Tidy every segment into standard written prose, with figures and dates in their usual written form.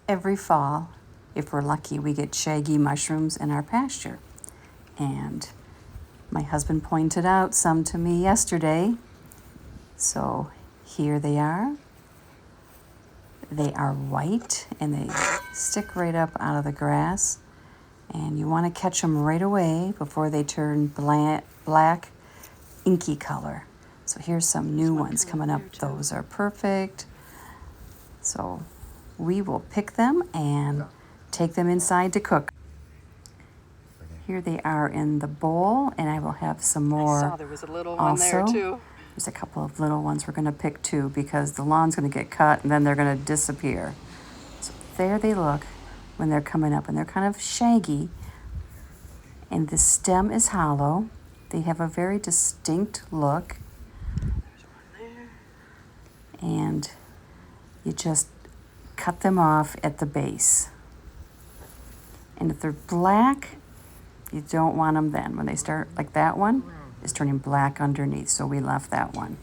Every fall, if we're lucky, we get shaggy mushrooms in our pasture. And my husband pointed out some to me yesterday. So here they are. They are white and they stick right up out of the grass. And you want to catch them right away before they turn black inky color. So here's some new ones coming up. Those are perfect. So we will pick them and take them inside to cook. Here they are in the bowl, and I will have some more. I saw there was a little one there too. There's a couple of little ones we're going to pick too, because the lawn's going to get cut and then they're going to disappear. So there they look when they're coming up, and they're kind of shaggy. And the stem is hollow. They have a very distinct look. There's one there. And you just cut them off at the base. And if they're black, you don't want them then. When they start, like that one is turning black underneath, so we left that one.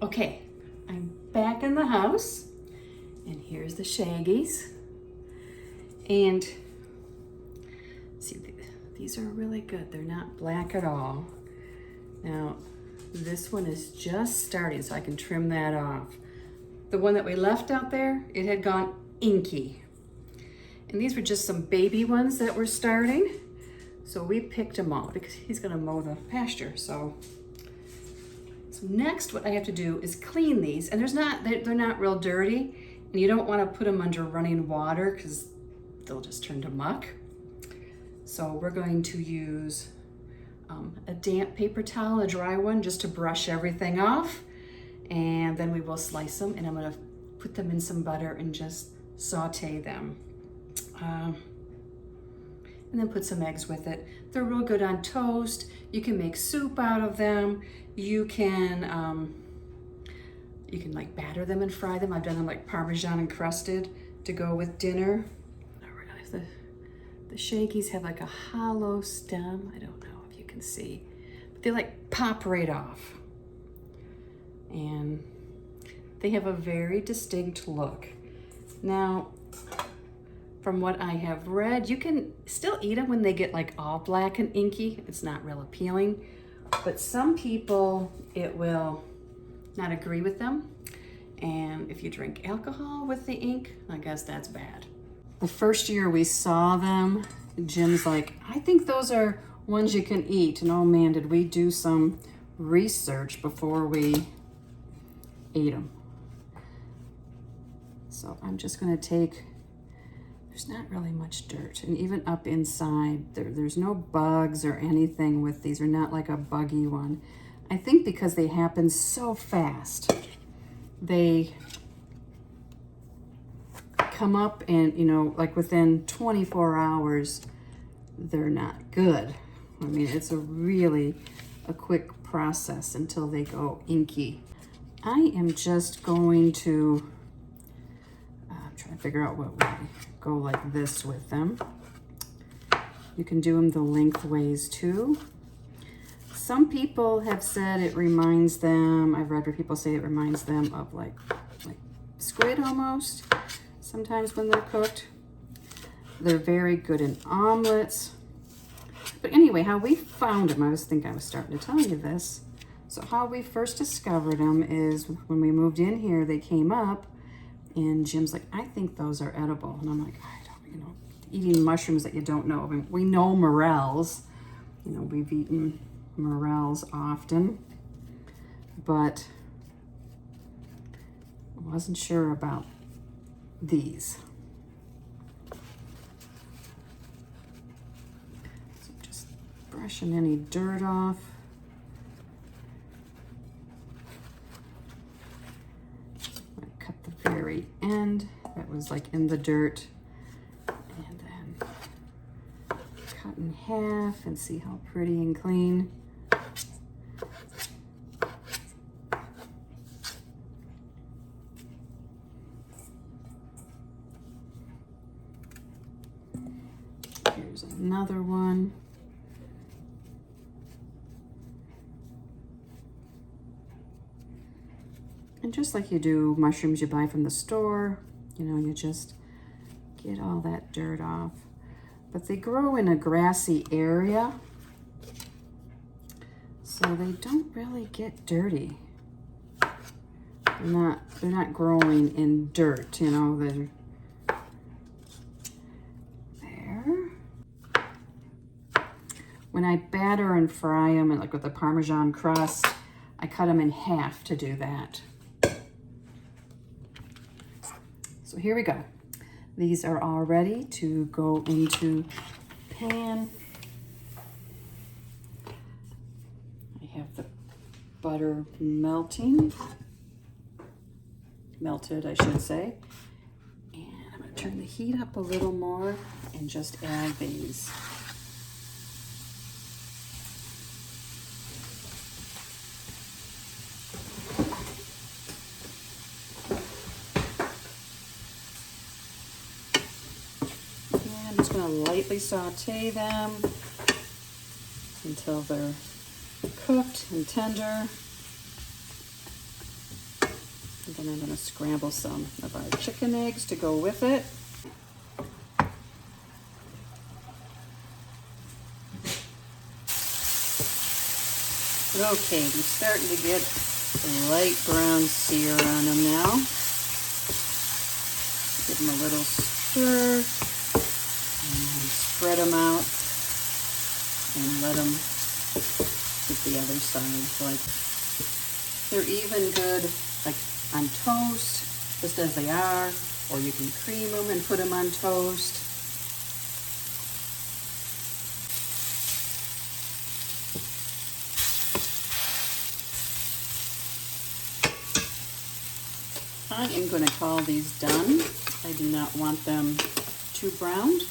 Okay, I'm back in the house, and here's the shaggies. And see, these are really good. They're not black at all. Now, this one is just starting, so I can trim that off. The one that we left out there, it had gone inky. And these were just some baby ones that were starting. So we picked them all because he's gonna mow the pasture. So next what I have to do is clean these. And they're not real dirty. And you don't wanna put them under running water because they'll just turn to muck. So we're going to use a damp paper towel, a dry one, just to brush everything off. And then we will slice them, and I'm gonna put them in some butter and just saute them. And then put some eggs with it. They're real good on toast. You can make soup out of them. You can like batter them and fry them. I've done them like Parmesan encrusted to go with dinner. The shaggies have like a hollow stem. I don't know if you can see, but they like pop right off. And they have a very distinct look. Now, from what I have read, you can still eat them when they get like all black and inky. It's not real appealing, but some people, it will not agree with them. And if you drink alcohol with the ink, I guess that's bad. The first year we saw them, Jim's like, I think those are ones you can eat. And oh man, did we do some research before we ate them. So I'm just gonna take, there's not really much dirt, and even up inside, there's no bugs or anything with these. They're not like a buggy one. I think because they happen so fast, they come up and, you know, like within 24 hours, they're not good. I mean, it's a quick process until they go inky. I am just going to try to figure out what way. Go like this with them. You can do them the lengthways too. Some people have said it reminds them, I've read where people say it reminds them of like squid almost, sometimes when they're cooked. They're very good in omelets. But anyway, how we found them, I was starting to tell you this. So how we first discovered them is when we moved in here, they came up, and Jim's like, I think those are edible. And I'm like, I don't, you know, eating mushrooms that you don't know. I mean, we know morels. You know, we've eaten morels often, but I wasn't sure about these. So just brushing any dirt off. Cut the very end that was like in the dirt, and then cut in half and see how pretty and clean. Here's another one. And just like you do mushrooms you buy from the store, you know, you just get all that dirt off. But they grow in a grassy area, so they don't really get dirty. They're not growing in dirt, you know. They're there. When I batter and fry them, and like with the Parmesan crust, I cut them in half to do that. So here we go. These are all ready to go into pan. I have the butter melted, I should say. And I'm going to turn the heat up a little more and just add these. I'm just going to lightly saute them until they're cooked and tender. And then I'm going to scramble some of our chicken eggs to go with it. Okay, we're starting to get a light brown sear on them now. Give them a little stir. And spread them out and let them hit the other side. Like, they're even good like on toast, just as they are, or you can cream them and put them on toast. I am going to call these done. I do not want them too browned.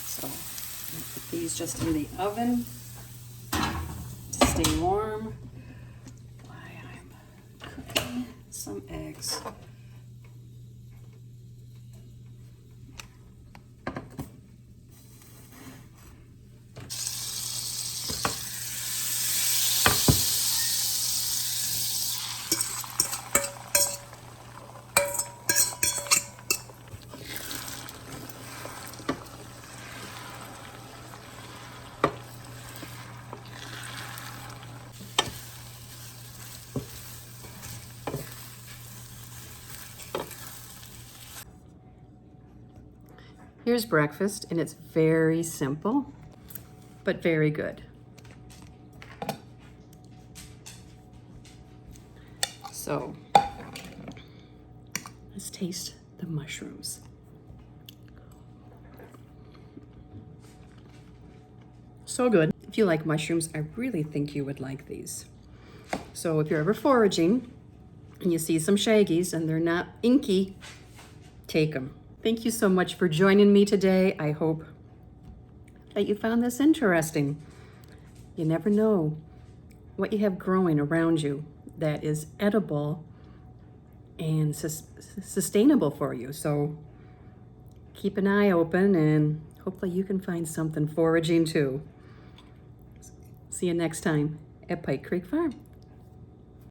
So I'm gonna put these just in the oven to stay warm while I'm cooking some eggs. Here's breakfast, and it's very simple, but very good. So, let's taste the mushrooms. So good. If you like mushrooms, I really think you would like these. So if you're ever foraging and you see some Shaggies and they're not inky, take them. Thank you so much for joining me today. I hope that you found this interesting. You never know what you have growing around you that is edible and sustainable for you. So keep an eye open and hopefully you can find something foraging too. See you next time at Pike Creek Farm.